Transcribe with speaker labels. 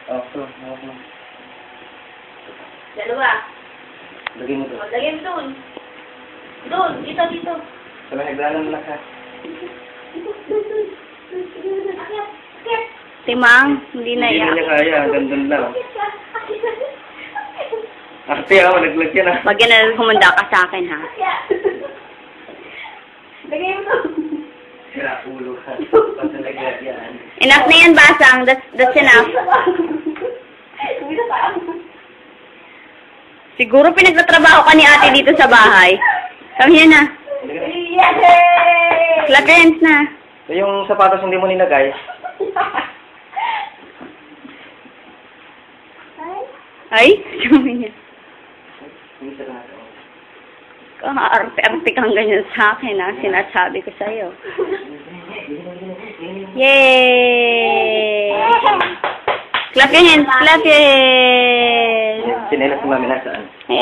Speaker 1: Oh, ito. Hawak mo.
Speaker 2: Dalawa.
Speaker 1: Lagay mo doon.
Speaker 2: Lagay mo doon. Doon. Dito, dito.
Speaker 1: Sa may hagdanan mo lang ha.
Speaker 2: Akyat. Akyat.
Speaker 3: Timang, hindi na
Speaker 1: Hindi
Speaker 3: iyak.
Speaker 1: niya kaya. Hanggang doon lang. Ate ako, naglag yan ah.
Speaker 3: Pag yan na humanda ka sa akin, ha?
Speaker 2: Akyat. Lagay mo doon.
Speaker 1: Sira ulo ka. Basta naglag yan.
Speaker 3: Enough na yan, Basang. That's enough. Siguro pinagtatrabaho ka ni ate dito sa bahay. Kami yan na.
Speaker 2: Yay!
Speaker 3: Clap hands na.
Speaker 1: So, yung sapatos hindi mo ninagay.
Speaker 3: Ay, sabi niya.
Speaker 1: Hindi sa lahat.
Speaker 3: Kaarte-arte kang ganyan sa akin, ha? Sinasabi ko sa'yo. Yay! Clap your hands, clap your hands.
Speaker 1: Sinelas si mami nasaan?
Speaker 3: Ay,